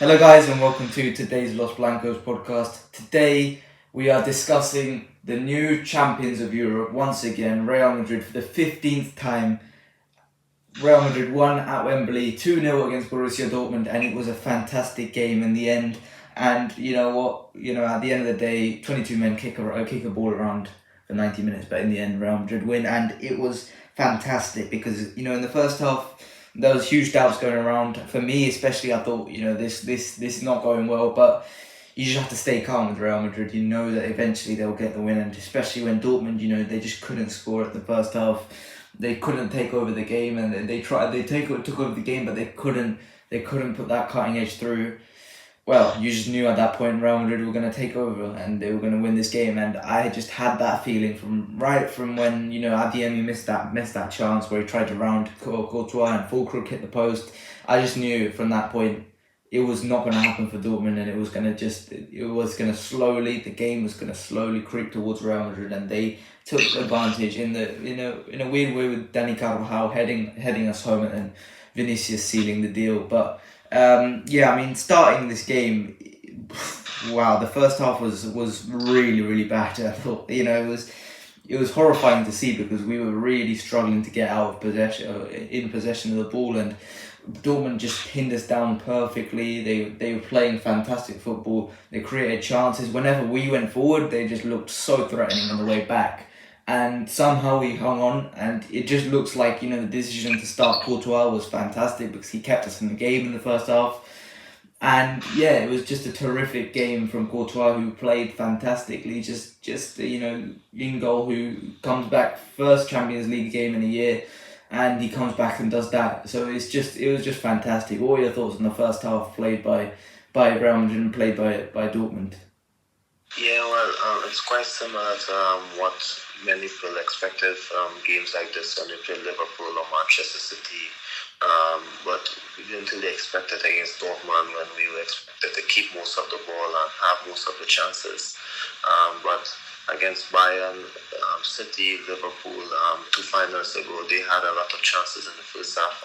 Hello guys and welcome to today's Los Blancos podcast. Today we are discussing the new champions of Europe once again, Real Madrid, for the 15th time. Real Madrid won at Wembley 2-0 against Borussia Dortmund, and it was a fantastic game in the end. And you know what? At the end of the day, 22 men kick a ball around for 90 minutes, but in the end Real Madrid win, and it was fantastic because in the first half there was huge doubts going around. For me especially, I thought, this is not going well, but you just have to stay calm with Real Madrid. You know that eventually they'll get the win, and especially when Dortmund, they just couldn't score at the first half. They couldn't take over the game, and they took over the game, but they couldn't put that cutting edge through. Well, you just knew at that point Real Madrid were going to take over and they were going to win this game, and I just had that feeling from when Adeyemi missed that chance where he tried to round Courtois and Fulkrug hit the post. I just knew from that point it was not going to happen for Dortmund, and the game was going to slowly creep towards Real Madrid, and they took advantage in a weird way with Dani Carvajal heading us home, and then Vinicius sealing the deal. But starting this game, wow, the first half was really, really bad. I thought, it was horrifying to see because we were really struggling to get out of possession of the ball, and Dortmund just pinned us down perfectly. They were playing fantastic football. They created chances. Whenever we went forward, they just looked so threatening on the way back. And somehow we hung on, and it just looks like, the decision to start Courtois was fantastic because he kept us in the game in the first half. And yeah, it was just a terrific game from Courtois, who played fantastically. Just in goal, who comes back, first Champions League game in a year, and he comes back and does that. So it was just fantastic. What were your thoughts on the first half played by Real Madrid and played by Dortmund? Yeah, well, it's quite similar to what many people expected from games like this when they played Liverpool or Manchester City. But we didn't really expect it against Dortmund when we were expected to keep most of the ball and have most of the chances. But against Bayern, City, Liverpool, 2 finals ago, they had a lot of chances in the first half.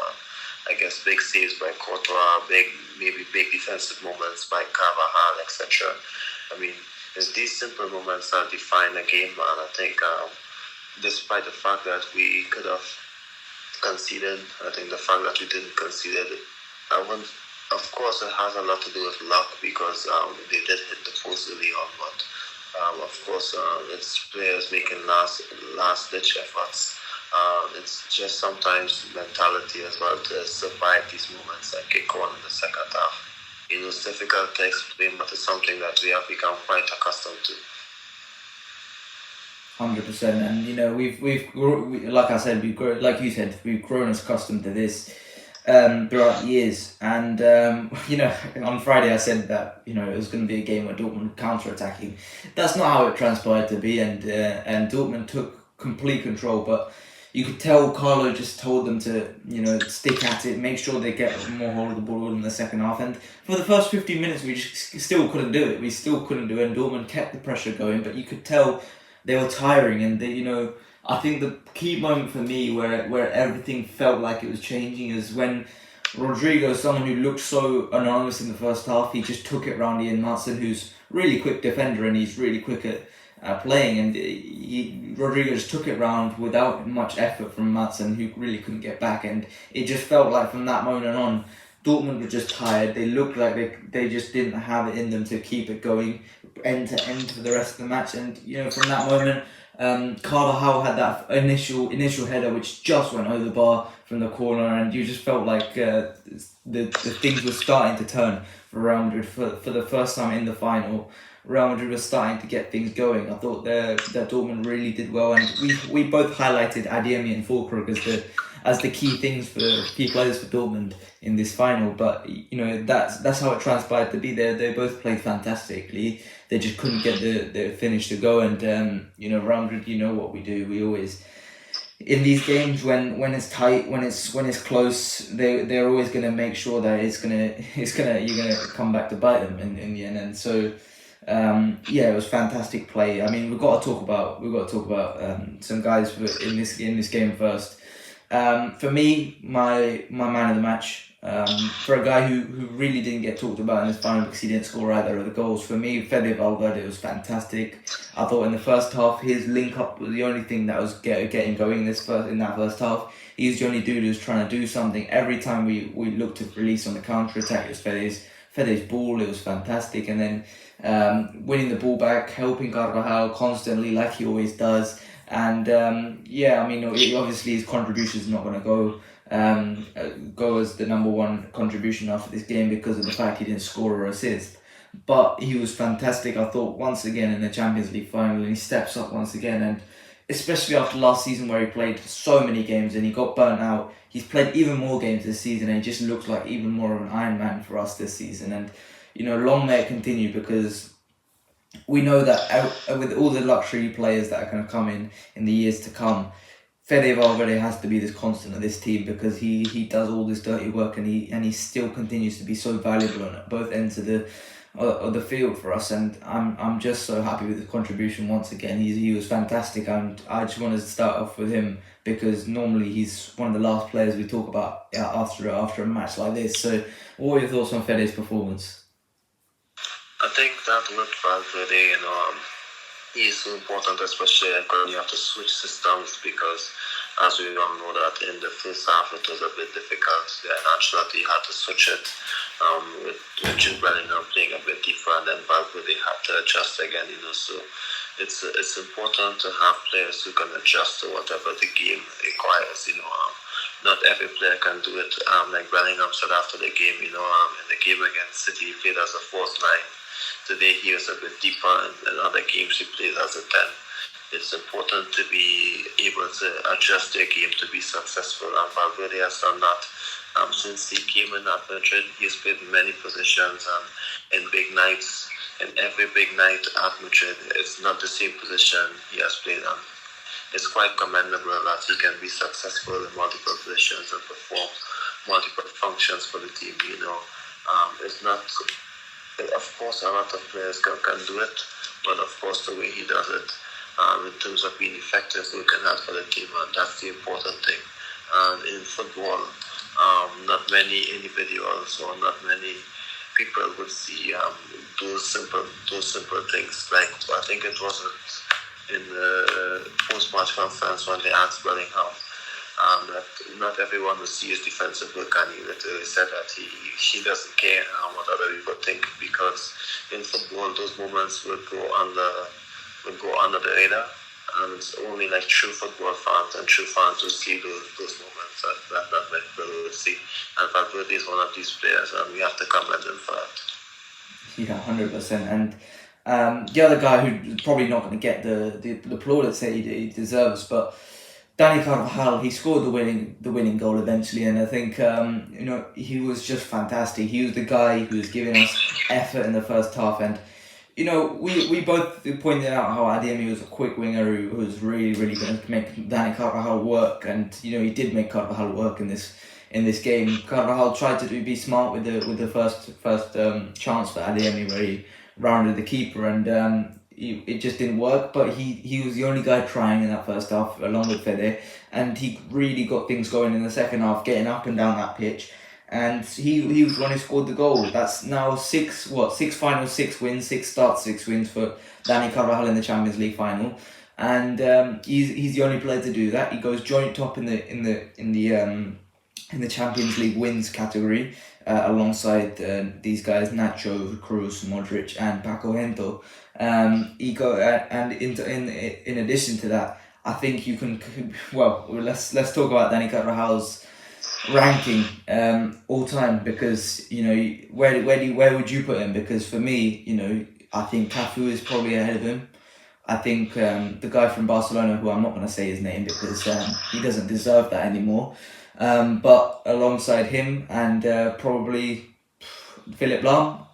I guess big saves by Courtois, big defensive moments by Carvajal, etc. I mean, it's these simple moments that define a game, and I think despite the fact that we could have conceded, I think the fact that we didn't concede it, of course it has a lot to do with luck because they did hit the post early on, but of course it's players making last-ditch efforts. It's just sometimes mentality as well to survive these moments and get going in the second half. It's difficult to explain, but it's something that we have become quite accustomed to. 100%, and we've like I said, like you said, we've grown accustomed to this throughout the years. And on Friday I said that it was going to be a game where Dortmund were counter-attacking. That's not how it transpired to be, and Dortmund took complete control, but you could tell Carlo just told them to, stick at it, make sure they get more hold of the ball in the second half. And for the first 15 minutes, we just still couldn't do it. And Dortmund kept the pressure going, but you could tell they were tiring. And I think the key moment for me where everything felt like it was changing is when Rodrigo, someone who looked so anonymous in the first half, he just took it round Ian Maatsen, who's a really quick defender and he's really quick at playing, and Rodrigo just took it round without much effort from Maatsen, who really couldn't get back. And it just felt like from that moment on, Dortmund were just tired. They looked like they just didn't have it in them to keep it going end to end for the rest of the match. And from that moment, Carvajal had that initial header which just went over the bar from the corner, and you just felt like the things were starting to turn for Real Madrid for the first time in the final. Real Madrid was starting to get things going. I thought that Dortmund really did well, and we both highlighted Adeyemi and Fulkrug as the key things for key players for Dortmund in this final. But that's how it transpired to be. They both played fantastically. They just couldn't get the finish to go. And Real Madrid, what we do. We always, in these games when it's tight, when it's close, they're always gonna make sure that you're gonna come back to bite them in the end. And so. It was fantastic play. I mean, we've got to talk about some guys in this game first. For me, my man of the match, for a guy who really didn't get talked about in this final because he didn't score either of the goals, for me, Fede Valverde was fantastic. I thought in the first half, his link up was the only thing that was getting going in that first half. He was the only dude who was trying to do something. Every time we looked to release on the counter attack, it was Fede's ball. It was fantastic, and then winning the ball back, helping Carvajal constantly like he always does. And obviously his contribution is not going to go as the number one contribution after this game because of the fact he didn't score or assist. But he was fantastic, I thought, once again in the Champions League final, and he steps up once again. And especially after last season where he played so many games and he got burnt out, he's played even more games this season and he just looks like even more of an Iron Man for us this season. And, long may it continue, because we know that with all the luxury players that are going to come in the years to come, Fede Valverde has to be this constant of this team, because he does all this dirty work and he still continues to be so valuable on both ends of the field for us. And I'm just so happy with his contribution once again. He was fantastic, and I just wanted to start off with him because normally he's one of the last players we talk about after a match like this. So what are your thoughts on Fede's performance? I think that with Valverde, is so important, especially when you have to switch systems, because as we all know that in the first half it was a bit difficult. Ancelotti had to switch it with Jude Bellingham playing a bit deeper, and then Valverde had to adjust again. So it's important to have players who can adjust to whatever the game requires. Not every player can do it. Like Bellingham said after the game, in the game against City, he played as a fourth line. Today he was a bit deeper, and in other games he played as a 10. It's important to be able to adjust their game to be successful, and Valverde has done that. Since he came in at Madrid, he's played many positions, and in big nights, in every big night at Madrid, it's not the same position he has played on. It's quite commendable that he can be successful in multiple positions and perform multiple functions for the team. It's not. Of course, a lot of players can do it, but of course, the way he does it, in terms of being effective, looking out for the team, and that's the important thing. And in football, not many individuals or not many people would see those simple things. Like, I think it was in the post-match conference when they asked Bellingham that not everyone will see his defensive work, and he literally said that he doesn't care what other people think, because in football those moments will go under the radar, and it's only like true football fans and true fans will see those moments that many people will see. And Valverde is one of these players, and we have to commend him for that. Yeah, 100%. And the other guy who's probably not going to get the plaudits that he deserves, but Dani Carvajal, he scored the winning goal eventually, and I think he was just fantastic. He was the guy who was giving us effort in the first half, and we both pointed out how Adeyemi was a quick winger who was really going to make Dani Carvajal work, and he did make Carvajal work in this game. Carvajal tried to be smart with the first chance for Adeyemi where he rounded the keeper, and it just didn't work, but he was the only guy trying in that first half along with Fede, and he really got things going in the second half, getting up and down that pitch, and he was the one who scored the goal. That's now six finals, 6 wins, 6 starts, 6 wins for Dani Carvajal in the Champions League final, and he's the only player to do that. He goes joint top in the Champions League wins category, alongside these guys Nacho, Cruz, Modric, and Paco Gento. In addition to that, I think you can. Well, let's talk about Dani Carvajal's ranking all time, because where would you put him? Because for me, I think Cafu is probably ahead of him. I think the guy from Barcelona, who I'm not going to say his name because he doesn't deserve that anymore. But alongside him and probably Philipp Lahm,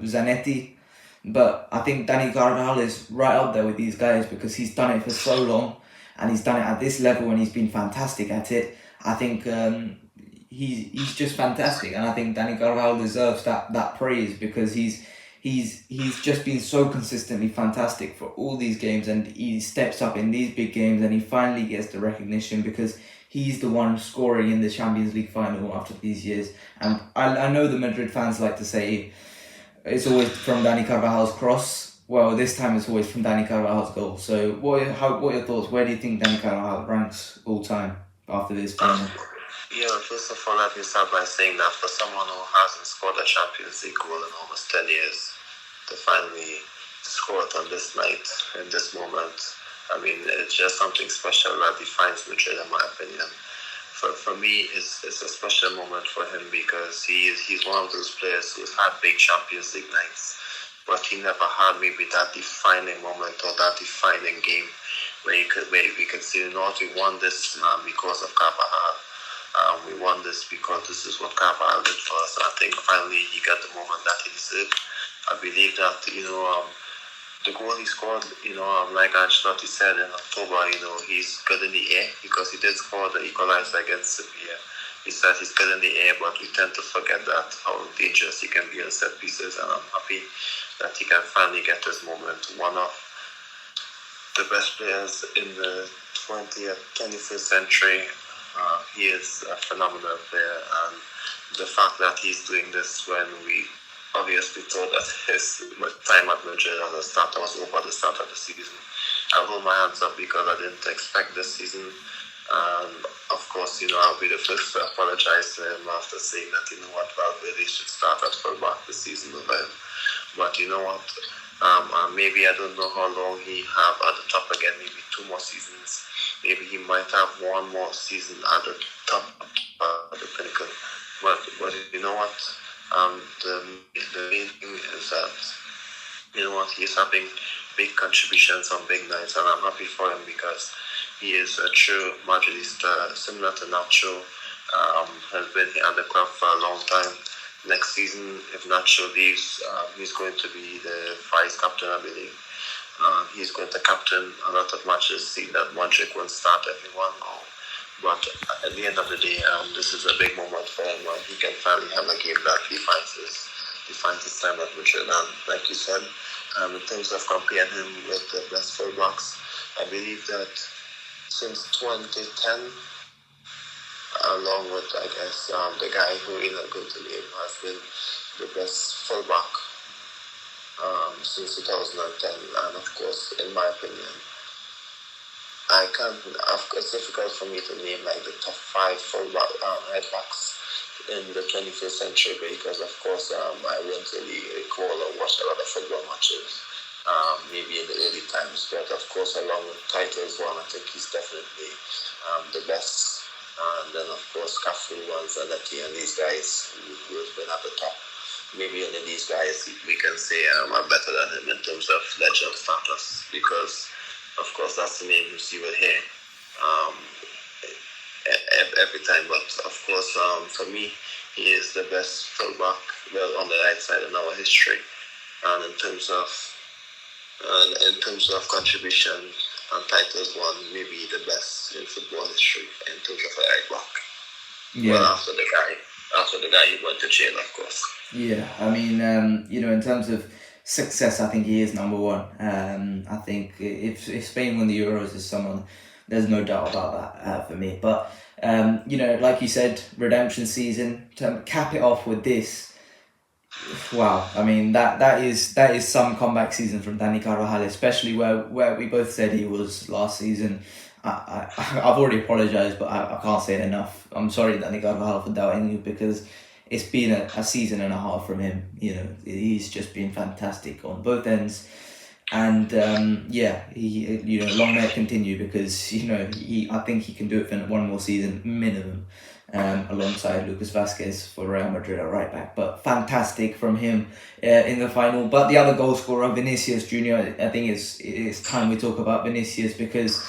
Zanetti. But I think Dani Carvajal is right up there with these guys because he's done it for so long and he's done it at this level and he's been fantastic at it. I think he's just fantastic, and I think Dani Carvajal deserves that praise because he's he's just been so consistently fantastic for all these games, and he steps up in these big games, and he finally gets the recognition because he's the one scoring in the Champions League final after these years. And I know the Madrid fans like to say it's always from Dani Carvajal's cross. Well, this time it's always from Dani Carvajal's goal. So what are your thoughts? Where do you think Dani Carvajal ranks all time after this final? Yeah, first of all, let me start by saying that for someone who hasn't scored a Champions League goal in almost 10 years, to finally score it on this night, in this moment, I mean, it's just something special that defines Madrid, in my opinion. For me, it's a special moment for him because he's one of those players who's had big Champions League nights, but he never had maybe that defining moment or that defining game where we could say, you know what, we won this because of Carvajal. We won this because this is what Carvajal did for us. And I think finally he got the moment that he deserved. I believe that, the goal he scored, like Ancelotti said in October, he's good in the air because he did score the equalizer against Sevilla. He said he's good in the air, but we tend to forget that how dangerous he can be on set pieces. And I'm happy that he can finally get his moment. One of the best players in the 21st century. He is a phenomenal player, and the fact that he's doing this when we obviously thought that his time at Madrid as a starter was over at the start of the season. I hold my hands up because I didn't expect this season, and of course, I'll be the first to apologize to him after saying that, Valverde should start at fullback this season with him. But you know what? Maybe I don't know how long he have at the top again. Maybe 2 more seasons. Maybe he might have 1 more season at the top of the pinnacle. But you know what? The main thing is that he's having big contributions on big nights, and I'm happy for him because he is a true Madridista, similar to Nacho. Has been at the club for a long time. Next season, if Nacho leaves, he's going to be the vice captain, I believe. He's going to captain a lot of matches, see that Madrid won't start everyone. But at the end of the day, this is a big moment for him when he can finally have a game that defines his time at Madrid. And like you said, in terms of comparing him with the best fullbacks, I believe that since 2010, along with, I guess, the guy who we're not going to name has been the best fullback since 2010. And of course, in my opinion, it's difficult for me to name like the top 5 fullback right backs in the 21st century because, of course, I won't really recall or watch a lot of football matches. Maybe in the early times, but of course, along with Taito as well, I think he's definitely the best. And then, of course, Cafu and Zanetti and these guys who have been at the top. Maybe only these guys we can say are better than him in terms of legend status because, of course, that's the names you will hear every time. But, of course, for me, he is the best fullback, on the right side in our history. And in terms of contribution and titles won, maybe the best in football history in terms of a right back. Yeah. Well, after the guy he went to jail, of course. Yeah, I mean, in terms of success, I think he is number 1. I think if Spain won the Euros as someone, there's no doubt about that for me. But like you said, redemption season, to cap it off with this. Wow, I mean that is some comeback season from Dani Carvajal, especially where we both said he was last season. I've already apologised, but I can't say it enough. I'm sorry, Dani Carvajal, for doubting you because it's been a season and a half from him. He's just been fantastic on both ends, and he long may it continue because I think he can do it for 1 more season minimum. Alongside Lucas Vazquez for Real Madrid at right back, but fantastic from him in the final. But the other goal scorer, Vinicius Junior, I think it's time we talk about Vinicius because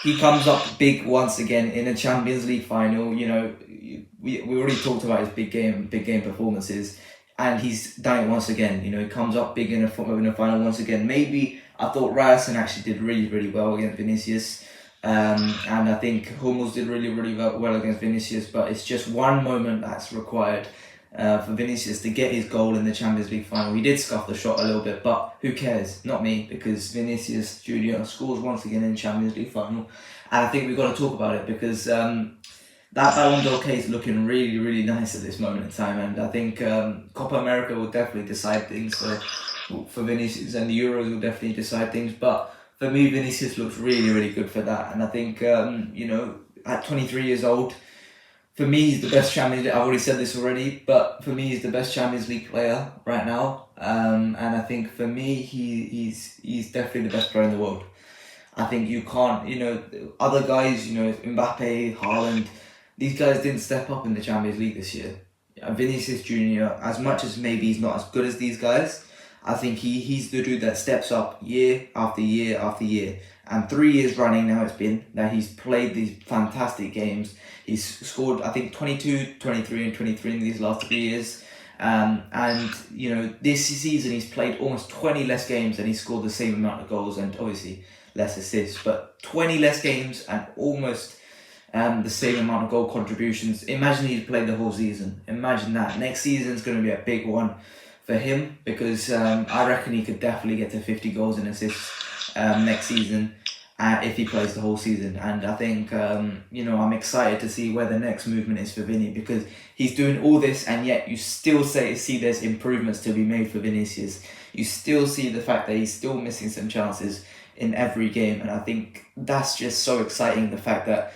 he comes up big once again in a Champions League final. We already talked about his big game performances, and he's done it once again. He comes up big in a final once again. Maybe I thought Ryerson actually did really, really well against Vinicius. And I think Hummels did really, really well against Vinicius, but it's just one moment that's required for Vinicius to get his goal in the Champions League final. He did scuff the shot a little bit, but who cares? Not me, because Vinicius Junior scores once again in Champions League final, and I think we've got to talk about it because that Ballon d'Or case is looking really, really nice at this moment in time, and I think Copa America will definitely decide things for Vinicius, and the Euros will definitely decide things. But for me, Vinicius looks really, really good for that, and I think at 23 years old, for me, he's the best Champions League. I've already said this already, but for me, he's the best Champions League player right now, and I think for me, he's definitely the best player in the world. I think you can't, other guys, Mbappe, Haaland. These guys didn't step up in the Champions League this year. Vinicius Junior, as much as maybe he's not as good as these guys, I think he's the dude that steps up year after year after year. And 3 years running now it's been that he's played these fantastic games. He's scored, I think, 22, 23 and 23 in these last 3 years. This season he's played almost 20 less games and he scored the same amount of goals and obviously less assists. But 20 less games and almost the same amount of goal contributions. Imagine he'd played the whole season. Imagine that. Next season's going to be a big one for him because I reckon he could definitely get to 50 goals and assists next season if he plays the whole season. And I think, I'm excited to see where the next movement is for Vinny because he's doing all this and yet you still see there's improvements to be made for Vinicius. You still see the fact that he's still missing some chances in every game. And I think that's just so exciting, the fact that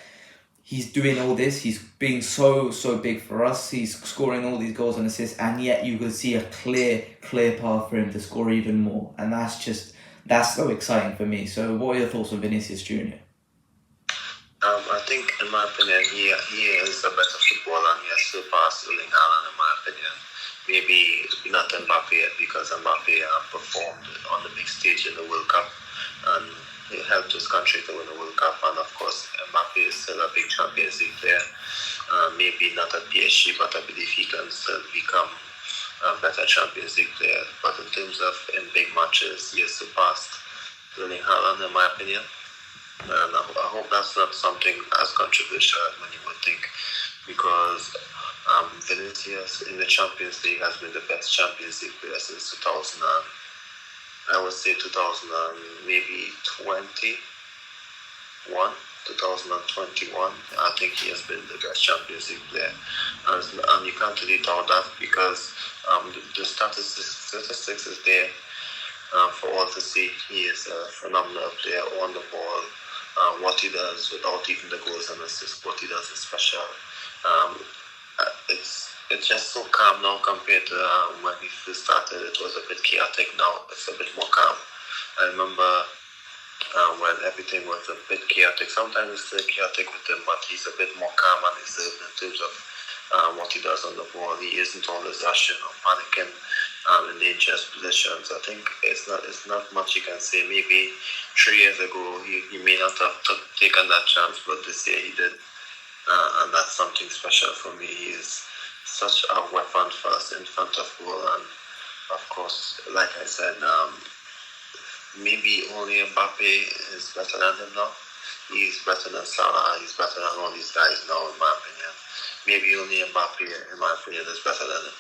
he's doing all this, he's being so big for us, he's scoring all these goals and assists, and yet you could see a clear path for him to score even more. And that's so exciting for me. So what are your thoughts on Vinicius Junior? I think, in my opinion, he is a better footballer and he has surpassed Erling Haaland, in my opinion. Maybe not Mbappe yet because Mbappe performed on the big stage in the World Cup and he helped his country to win the World Cup, and of course Mbappe is still a big Champions League player. Maybe not at PSG, but I believe he can still become a better Champions League player. But in terms of in big matches, he has surpassed Erling Haaland, in my opinion. And I hope that's not something as controversial as many would think, because Vinicius in the Champions League has been the best Champions League player since 2000. I would say 2021. I think he has been the best Champions League player, and you can't really doubt that because the statistics is there for all to see. He is a phenomenal player on the ball. What he does without even the goals and assists, what he does is special. It's just so calm now compared to when he first started. It was a bit chaotic. Now it's a bit more calm. I remember when everything was a bit chaotic. Sometimes it's still chaotic with him, but he's a bit more calm and reserved in terms of what he does on the ball. He isn't always rushing or panicking in dangerous positions. I think it's not much you can say. Maybe 3 years ago he may not have taken that chance, but this year he did, and that's something special for me. He is such a weapon for us in front of goal, and of course, like I said, maybe only Mbappe is better than him now. He's better than Salah. He's better than all these guys now, in my opinion. Maybe only Mbappe, in my opinion, is better than him.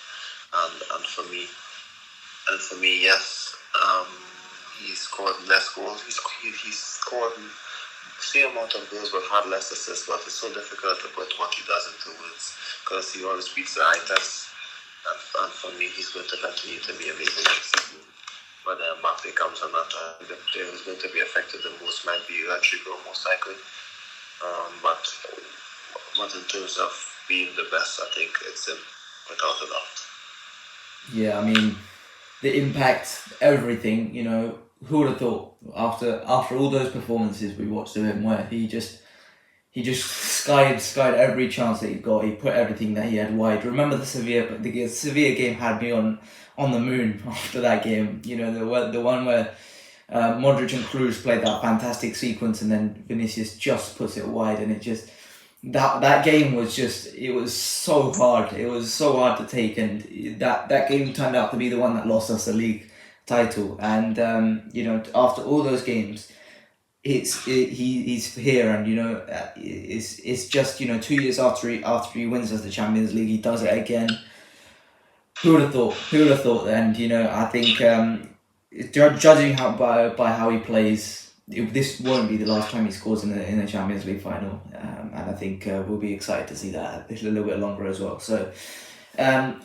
And for me, yes, he scored less goals. He scored the same amount of goals but had less assists. But it's so difficult to put what he does into words because he always beats the eye test. And for me, he's going to continue to be amazing next season. But Mbappe comes on that time. The player who's going to be affected the most might be Rodrigo, most likely. But in terms of being the best, I think it's him, without a doubt. Yeah, I mean, the impact, everything, who would have thought after all those performances we watched of him where he just skied every chance that he got. He put everything that he had wide. Remember the Sevilla game had me on the moon after that game. The one where Modric and Cruz played that fantastic sequence and then Vinicius just puts it wide, and it just that game was it was so hard. It was so hard to take, and that game turned out to be the one that lost us the league title. And after all those games, he's here, and it's just 2 years after he wins us the Champions League, he does it again. Who would have thought? Who would have thought? And I think judging by how he plays, this won't be the last time he scores in the Champions League final, and I think we'll be excited to see that a little bit longer as well. So. I'm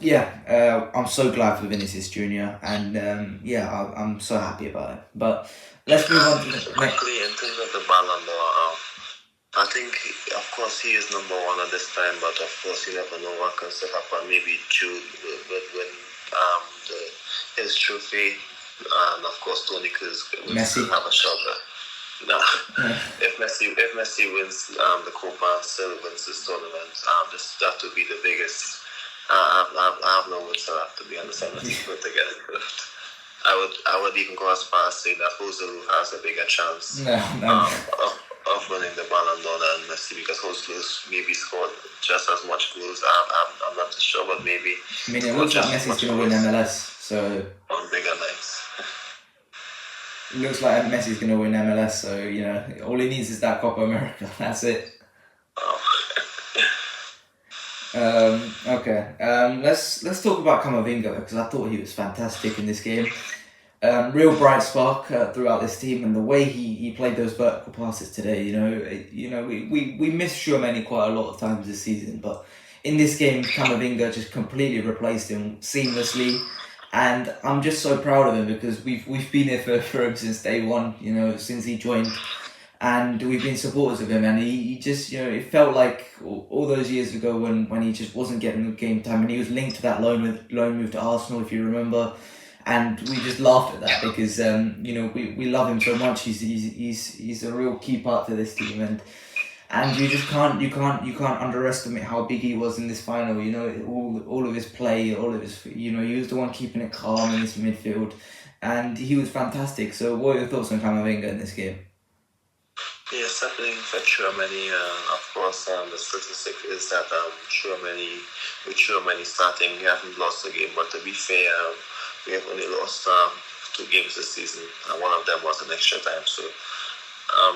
so glad for Vinicius Junior, and I'm so happy about it. But let's move on to the next. Quickly, in terms of the Ballon d'Or, I think, of course, he is number one at this time, but of course, you never know what can still happen. Maybe Jude will win his trophy, and of course, Toni Kroos will still have a shot. No, if Messi wins the Copa and still wins this tournament, that would be the biggest. I have no words for that, to be honest. I'm not even going to get into it. I would even go as far as saying that Joselu has a bigger chance of winning the Ballon d'Or than Messi, because Joselu maybe scored just as much goals. I'm not too sure, but maybe. I mean, it looks like Messi's going to win MLS, so. On bigger nights. It looks like Messi's going to win MLS, so all he needs is that Copa America. That's it. Okay. Let's talk about Camavinga, because I thought he was fantastic in this game. Real bright spark throughout this team, and the way he played those vertical passes today. We missed Tchouaméni quite a lot of times this season, but in this game, Camavinga just completely replaced him seamlessly, and I'm just so proud of him, because we've been here for him since day one. Since he joined. And we've been supporters of him, and he just, it felt like all those years ago when he just wasn't getting the game time, and he was linked to that loan move to Arsenal, if you remember, and we just laughed at that because we love him so much. He's a real key part to this team, and you just can't underestimate how big he was in this final. All of his play, all of his he was the one keeping it calm in his midfield, and he was fantastic. So, what are your thoughts on Camavinga in this game? Yeah, something for Tchouaméni, of course, the statistic is that with Tchouaméni starting, we haven't lost a game, but to be fair, we have only lost 2 games this season, and one of them was an extra time. So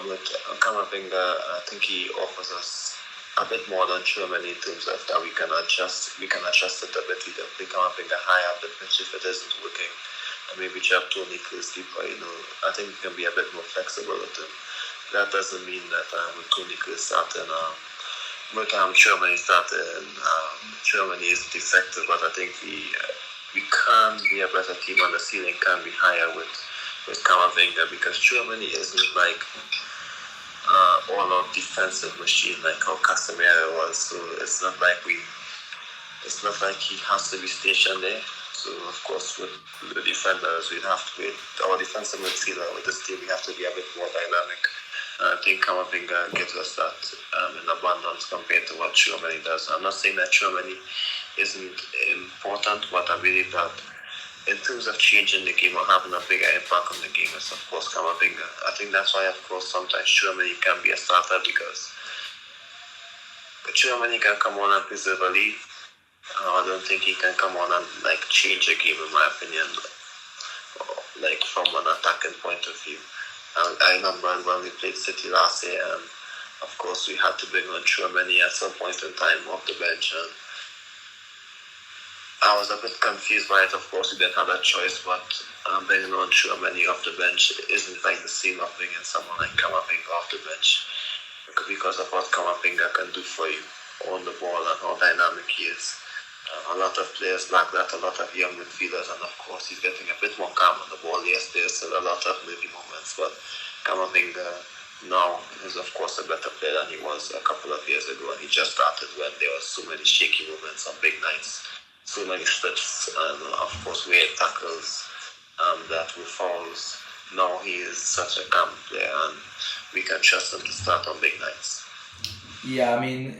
with Camavinga, I think he offers us a bit more than Tchouaméni in terms of that we can adjust it a bit. We can play Camavinga high up the pitch if it isn't working, and maybe drop Toni Kroos deeper. I think we can be a bit more flexible with him. That doesn't mean that with Toni Kroos starting, with Tchouaméni starting, Tchouaméni is defective, but I think we can be a better team, and the ceiling can be higher with Camavinga, because Tchouaméni isn't like all-out defensive machine like how Casemiro was. So it's not like he has to be stationed there. So of course, with the defenders, our defensive midfielder with this team, we have to be a bit more dynamic. I think Camavinga gives us that in abundance compared to what Tchouaméni does. I'm not saying that Tchouaméni isn't important, but I believe that in terms of changing the game or having a bigger impact on the game is, of course, Camavinga. I think that's why, of course, sometimes Tchouaméni can be a starter, because Tchouaméni can come on and preserve a lead. I don't think he can come on and change a game, in my opinion, from an attacking point of view. I remember when we played City last year, and of course we had to bring on Tchouaméni at some point in time off the bench, and I was a bit confused by it. Of course, we didn't have that choice, but bringing on Tchouaméni off the bench isn't like the same of bringing someone like Camavinga off the bench, because of what Camavinga can do for you on the ball and how dynamic he is. A lot of players lack that, a lot of young midfielders, and of course he's getting a bit more calm on the ball. Yes, there's still a lot of moving moments, but Camavinga now is of course a better player than he was a couple of years ago, and he just started when there were so many shaky moments on big nights, so many slips, and of course weird tackles that were fouls. Now he is such a calm player, and we can trust him to start on big nights. Yeah, I mean,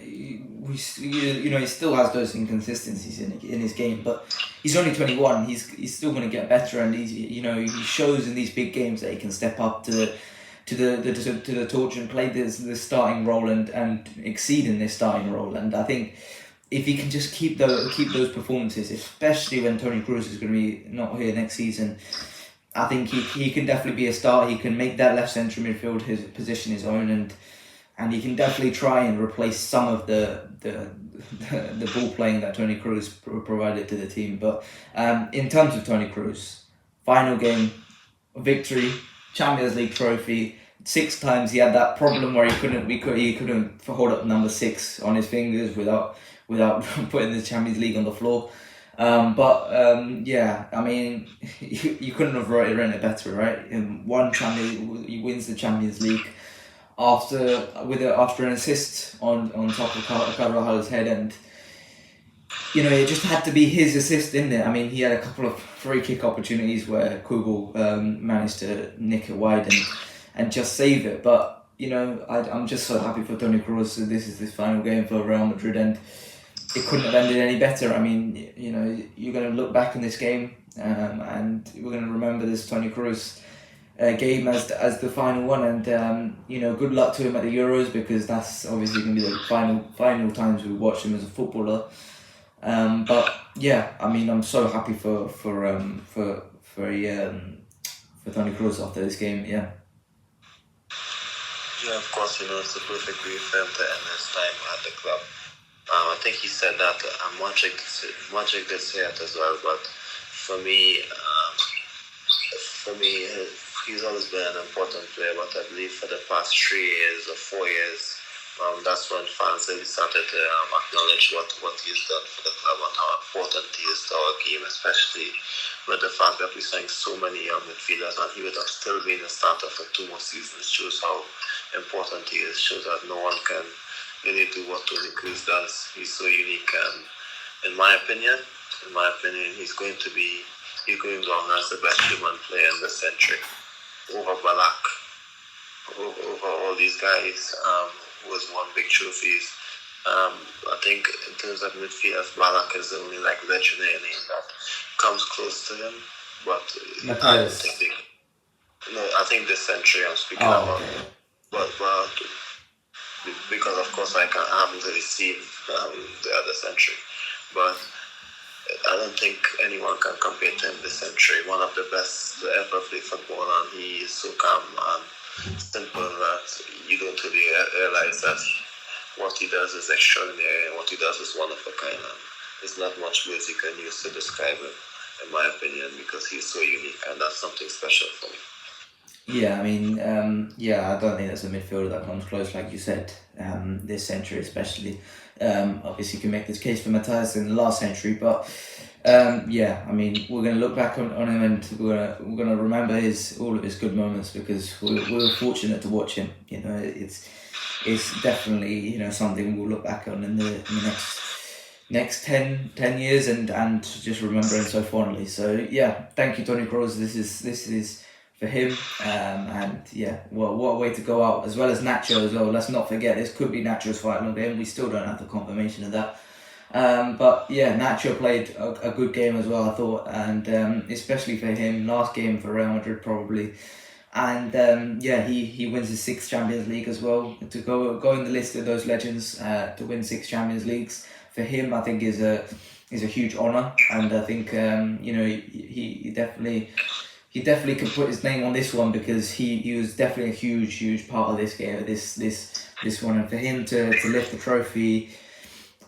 he still has those inconsistencies in his game, but he's only 21. He's still going to get better, and he shows in these big games that he can step up to the torch and play the starting role and exceed in this starting role. And I think if he can just keep those performances, especially when Toni Kroos is going to be not here next season, I think he can definitely be a star. He can make that left centre midfield his position his own, and and he can definitely try and replace some of the ball playing that Toni Kroos provided to the team. But in terms of Toni Kroos, final game, victory, Champions League trophy. 6 times he had that problem where he couldn't hold up number 6 on his fingers without putting the Champions League on the floor. Yeah, I mean, you couldn't have written it better, right? He wins the Champions League after an assist on top of Carvajal's head, and it just had to be his assist, didn't it? I mean, he had a couple of free kick opportunities where Kugel managed to nick it wide and just save it. But I'm just so happy for Toni Kroos. This is his final game for Real Madrid, and it couldn't have ended any better. I mean, you're going to look back on this game, and we're going to remember this Toni Kroos game as the final one. And good luck to him at the Euros, because that's obviously going to be the final times we watch him as a footballer. But yeah, I mean, I'm so happy for Toni Kroos after this game. Yeah. Yeah, of course, it's a perfect way for him to end his time at the club. I think he said that, Modric did say it as well, but for me, he's always been an important player, but I believe for the past 3 years or 4 years, that's when fans really started to acknowledge what he's done for the club and how important he is to our game, especially with the fact that we're signing so many young midfielders, and he would have still been a starter for 2 more seasons. Shows how important he is, shows that no one can really do what Toni Kroos does. He's so unique, and in my opinion, he's going down as the best human player in this century, over Balak, over all these guys who has won big trophies. I think in terms of midfielders, Balak is the only legendary name that comes close to him. But Matthias. I think this century I'm speaking about. Okay. But because of course I haven't really seen the other century, but I don't think anyone can compare to him this century. One of the best to ever play football, and he is so calm and simple that you don't really realize that what he does is extraordinary and what he does is one of a kind. And there's not much words you can use to describe him, in my opinion, because he's so unique, and that's something special for me. Yeah, I mean, I don't think there's a midfielder that comes close, like you said, this century especially. Obviously, you can make this case for Matthias in the last century, but I mean, we're going to look back on him, and we're gonna remember all of his good moments, because we were fortunate to watch him. It's definitely something we'll look back on in the next 10 years and just remember him so fondly. So yeah, thank you, Toni Kroos. This is for him, and yeah, well, what a way to go out, as well as Nacho as well. Let's not forget, this could be Nacho's final game. We still don't have the confirmation of that, but yeah, Nacho played a good game as well, I thought, and especially for him, last game for Real Madrid probably, and he wins his 6th Champions League as well, to go in the list of those legends, to win 6 Champions Leagues for him, I think is a huge honour, and I think he definitely could put his name on this one, because he was definitely a huge part of this game, this one, and for him to lift the trophy,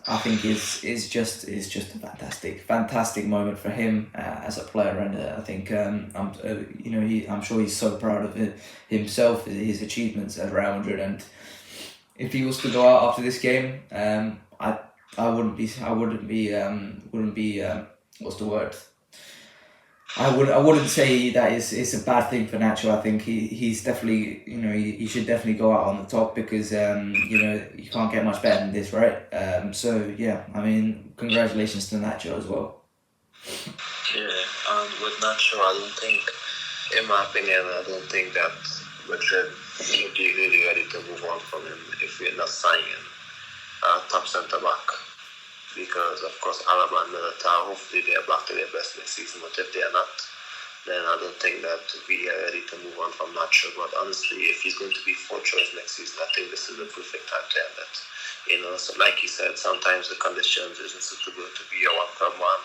I think is just a fantastic moment for him as a player, and I think I'm sure he's so proud of himself, his achievements at Real Madrid, and if he was to go out after this game, I wouldn't be what's the word? I wouldn't say that it's a bad thing for Nacho. I think he's definitely, he should definitely go out on the top, because you can't get much better than this, right? So yeah, I mean, congratulations to Nacho as well. Yeah, with Nacho, in my opinion, I don't think that Madrid would be really ready to move on from him if we're not signing top centre back. Because of course Alaba and Militao, hopefully they are back to their best next season, but if they are not, then I don't think that we are ready to move on from Nacho. But honestly, if he's going to be 4th choice next season, I think this is the perfect time to end it. So like you said, sometimes the conditions isn't suitable to be a one-club man.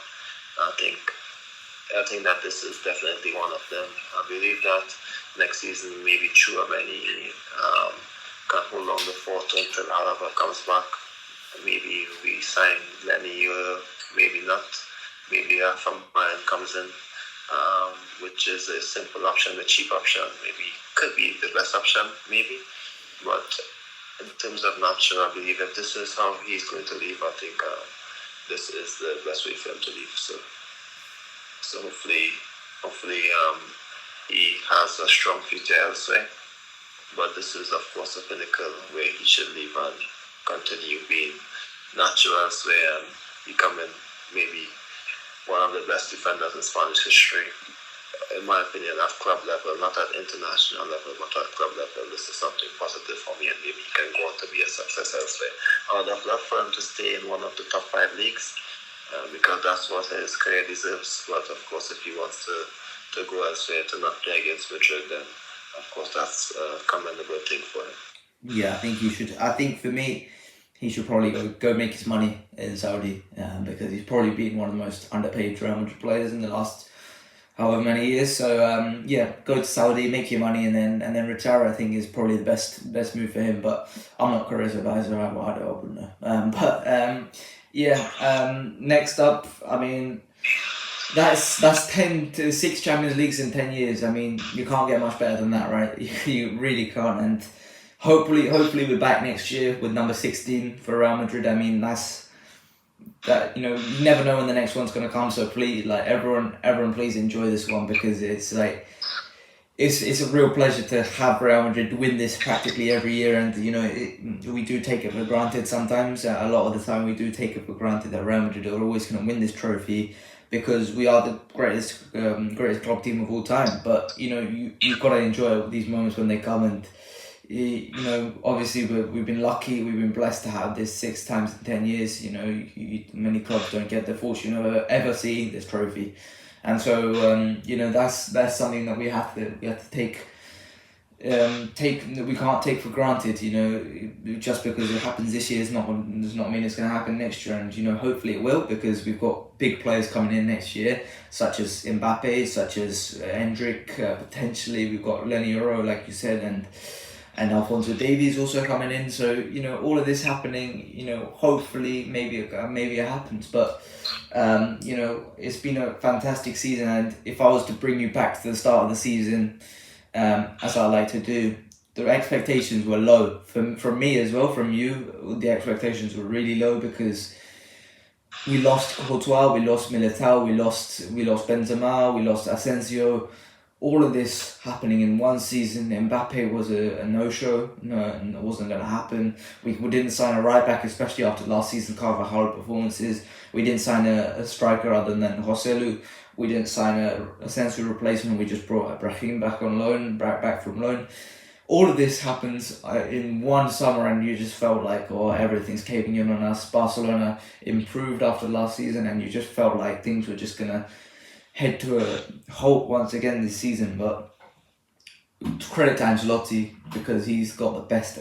I think that this is definitely one of them. I believe that next season maybe Chouameni can hold on the 4th until Alaba comes back. Maybe we sign Lenny, maybe not. Maybe Rafael comes in, which is a simple option, a cheap option. Maybe could be the best option, maybe. But in terms of Nacho, I believe if this is how he's going to leave, I think this is the best way for him to leave. So hopefully, he has a strong future elsewhere. But this is, of course, a pinnacle where he should leave and continue being Nacho elsewhere and becoming maybe one of the best defenders in Spanish history. In my opinion, at club level, not at international level, but at club level, this is something positive for me, and maybe he can go on to be a success elsewhere. I would have loved for him to stay in one of the top 5 leagues, because that's what his career deserves. But of course, if he wants to go elsewhere, to not play against Madrid, then of course that's a commendable thing for him. Yeah, I think he should. I think for me, he should probably go make his money in Saudi, because he's probably been one of the most underpaid Real Madrid players in the last however many years. So go to Saudi, make your money, and then retire. I think is probably the best move for him. But I'm not career advisor. I wouldn't know. Next up, I mean, that's 10 to 6 Champions Leagues in 10 years. I mean, you can't get much better than that, right? You really can't. And hopefully we're back next year with number 16 for Real Madrid. I mean, you never know when the next one's going to come. So please, like everyone, please enjoy this one, because it's like it's a real pleasure to have Real Madrid win this practically every year. And we do take it for granted sometimes. A lot of the time we do take it for granted that Real Madrid are always going to win this trophy, because we are the greatest club team of all time. But you've got to enjoy these moments when they come. And obviously we've been lucky, we've been blessed to have this 6 times in 10 years. Many clubs don't get the fortune of ever seeing this trophy, and so that's something that we have to take. We can't take for granted. Just because it happens this year does not mean it's going to happen next year. And hopefully it will, because we've got big players coming in next year, such as Mbappe, such as Hendrick. Potentially we've got Lenny Euro, like you said, and Alphonso Davies also coming in. So all of this happening. Hopefully maybe it happens. But it's been a fantastic season. And if I was to bring you back to the start of the season, as I like to do, the expectations were low from me as well. From you, the expectations were really low, because we lost Courtois, we lost Militao, we lost Benzema, we lost Asensio. All of this happening in one season. Mbappe was a no-show. No, it wasn't going to happen. We didn't sign a right-back, especially after last season Carvajal performances. We didn't sign a striker other than Joselu. We didn't sign a Asensio replacement. We just brought Brahim back on loan, back from loan. All of this happens in one summer, and you just felt like, everything's caving in on us. Barcelona improved after last season, and you just felt like things were just going to head to a halt once again this season. But credit to Ancelotti, because he's got the best,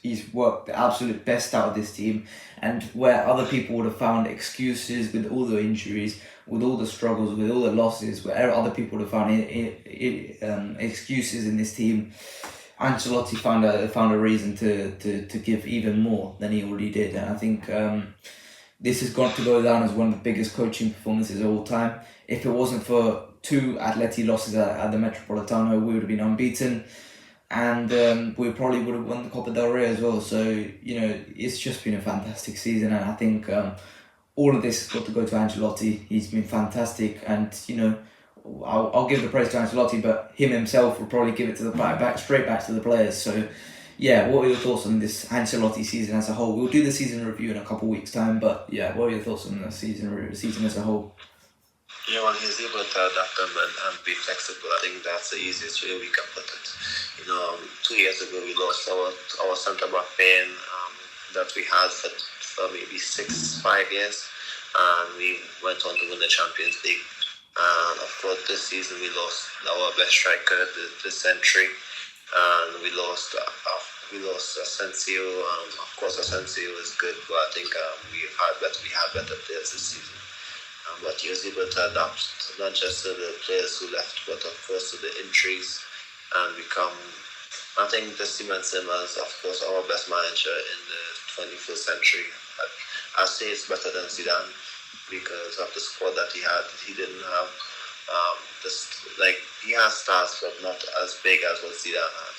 he's worked the absolute best out of this team. And where other people would have found excuses with all the injuries, with all the struggles, with all the losses, where other people would have found excuses in this team, Ancelotti found a reason to give even more than he already did. And I think this has got to go down as one of the biggest coaching performances of all time. If it wasn't for 2 Atleti losses at the Metropolitano, we would have been unbeaten, and we probably would have won the Copa del Rey as well. So it's just been a fantastic season, and I think all of this has got to go to Ancelotti. He's been fantastic, and I'll give the praise to Ancelotti, but him himself will probably give it to straight back to the players. So yeah, what are your thoughts on this Ancelotti season as a whole? We'll do the season review in a couple of weeks' time, but yeah, what are your thoughts on the season as a whole? Yeah, well, he's able to adapt and be flexible. I think that's the easiest way we can put it. 2 years ago we lost our centre back pair that we had for maybe 5 years, and we went on to win the Champions League. And of course, this season we lost our best striker this century, and we lost Asensio. Of course, Asensio is good, but I think we had better players this season. But he was able to adapt not just to the players who left, but of course to the injuries, and become I think this cements him as, of course, our best manager in the 21st century. I say it's better than Zidane because of the squad that he had. He didn't have this, like, he has stars, but not as big as what Zidane had.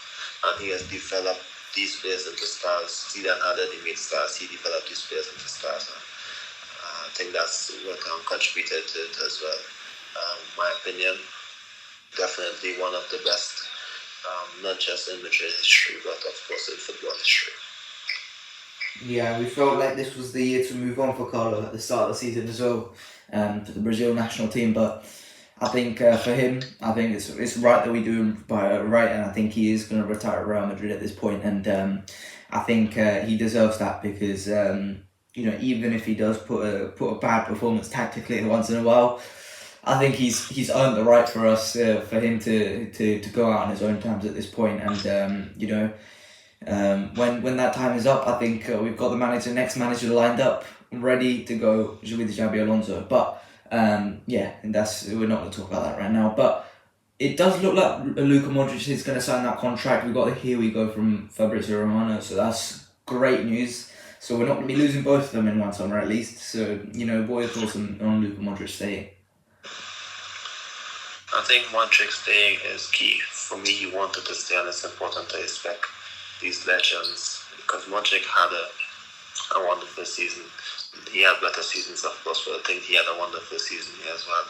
And he has developed these players into stars. Zidane had made stars. He developed these players into stars. I think that's what contributed to it as well. My opinion, definitely one of the best, not just in Madrid history, but of course in football history. Yeah, we felt like this was the year to move on for Carlo at the start of the season as well, for the Brazil national team. But I think for him, I think it's right that we do him right, and I think he is going to retire at Real Madrid at this point, and I think he deserves that because even if he does put a bad performance tactically once in a while, I think he's earned the right for us for him to go out on his own terms at this point, and when that time is up, I think we've got the next manager lined up, ready to go with Xabi Alonso. But we're not going to talk about that right now. But it does look like Luka Modric is going to sign that contract. We got the here we go from Fabrizio Romano, so that's great news. So we're not going to be losing both of them in one summer at least. So what are your thoughts on Luka Modric staying? I think Modric staying is key. For me, he wanted to stay, and it's important to respect these legends because Modric had a wonderful season. He had better seasons, of course, but I think he had a wonderful season here as well.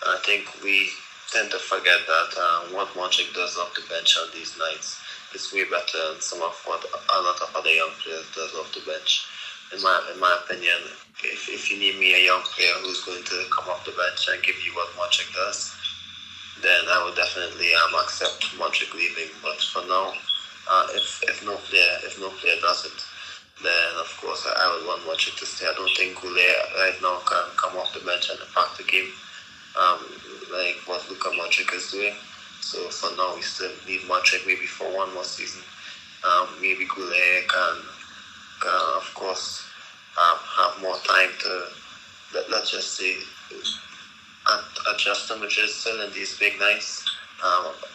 And I think we tend to forget that what Modric does off the bench on these nights is way better than some of what a lot of other young players does off the bench. In my opinion, if you need me a young player who's going to come off the bench and give you what Modric does, then I would definitely accept Modric leaving. But for now, if no player does it, then of course I would want Modric to stay. I don't think Goulet right now can come off the bench and impact the game like what Luka Modric is doing. So for now we still need Modric maybe for one more season. Maybe Goulet can of course have more time to let's just say adjust to Madrid still in these big nights.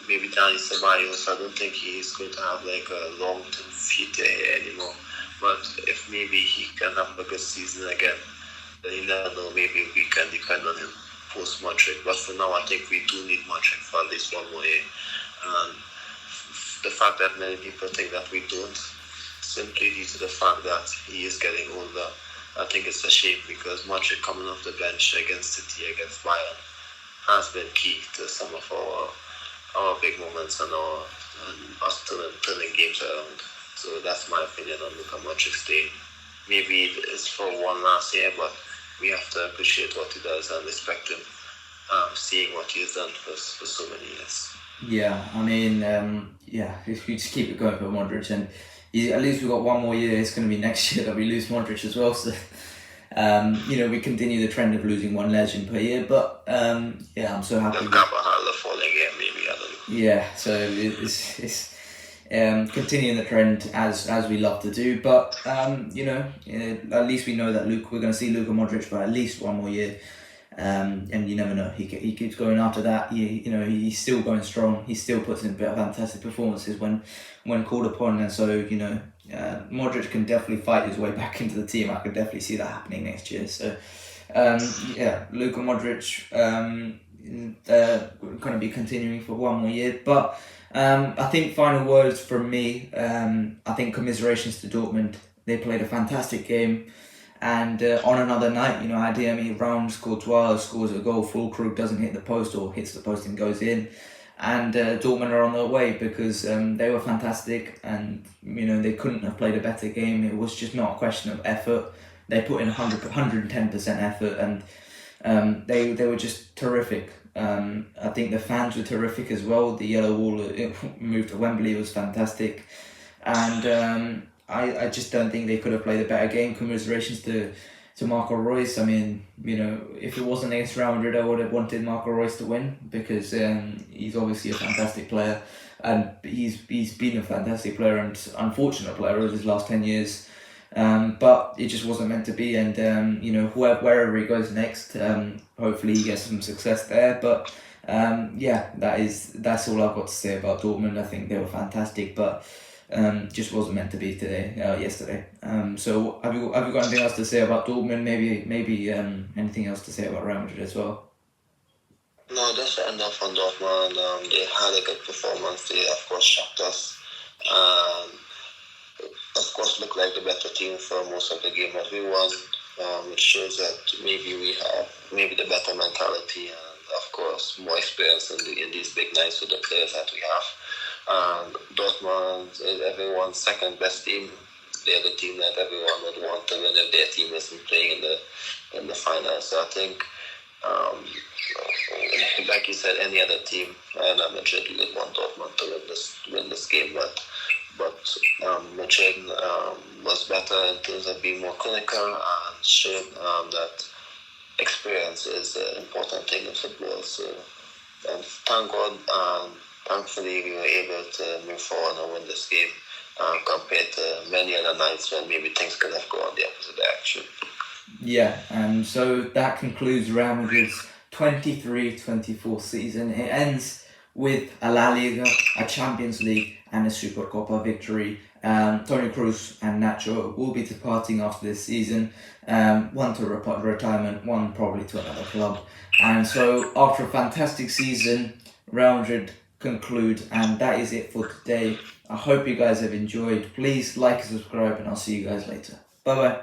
Maybe Dani Ceballos, I don't think he's going to have like a long-term future here anymore. But if maybe he can have a good season again, then you never know, maybe we can depend on him post-Modric. But for now, I think we do need Modric for at least one more year. And the fact that many people think that we don't, simply due to the fact that he is getting older, I think it's a shame because Modric coming off the bench against City, against Bayern, has been key to some of our big moments and us turning games around. So that's my opinion on Luka Modric staying. Maybe it's for one last year, but we have to appreciate what he does and respect him, seeing what he has done for so many years. Yeah, I mean, if we just keep it going for Modric, and at least we've got one more year. It's going to be next year that we lose Modric as well. So, we continue the trend of losing one legend per year. But I'm so happy. Carvajal falling in, maybe, I don't know. Yeah, so it's continuing the trend as we love to do. But at least we know that we're going to see Luka Modric for at least one more year. And you never know, he keeps going after that. He's still going strong. He still puts in fantastic performances when called upon, and so Modric can definitely fight his way back into the team. I could definitely see that happening next year. So Luka Modric going to be continuing for one more year. But I think final words from me. I think commiserations to Dortmund. They played a fantastic game. And on another night, Adeyemi Rounds Courtois scores a goal, Fulkrug doesn't hit the post or hits the post and goes in. And Dortmund are on their way because they were fantastic and, they couldn't have played a better game. It was just not a question of effort. They put in 110% effort and they were just terrific. I think the fans were terrific as well. The yellow wall moved to Wembley was fantastic. And I just don't think they could have played a better game. Commiserations to Marco Reus. I mean, if it wasn't against Real Madrid, I would have wanted Marco Reus to win because he's obviously a fantastic player, and he's been a fantastic player and unfortunate player over his last 10 years. But it just wasn't meant to be, and wherever he goes next, hopefully he gets some success there. But Yeah, that's all I've got to say about Dortmund. I think they were fantastic, but just wasn't meant to be yesterday. So have you got anything else to say about Dortmund? Maybe anything else to say about Real Madrid as well? No, that's enough on Dortmund. They had a good performance. They, of course, shocked us. Um, of course, looked like the better team for most of the game that we won. It shows that maybe we have maybe the better mentality and, of course, more experience in these big nights with the players that we have. Dortmund is everyone's second best team. They're the team that everyone would want to win if their team isn't playing in the finals. So I think, like you said, any other team, Real Madrid would want Dortmund to win this game, but Madrid was better in terms of being more clinical and showed that experience is an important thing in football. So, and thank God, thankfully, we were able to move forward and win this game compared to many other nights when maybe things could have gone the opposite direction. Yeah, and so that concludes Real Madrid's 23-24 season. It ends with a La Liga, a Champions League, and a Supercopa victory. Toni Kroos and Nacho will be departing after this season. One to retirement, one probably to another club. And so after a fantastic season, Real Madrid conclude, and that is it for today. I hope you guys have enjoyed. Please like and subscribe, and I'll see you guys later. Bye bye.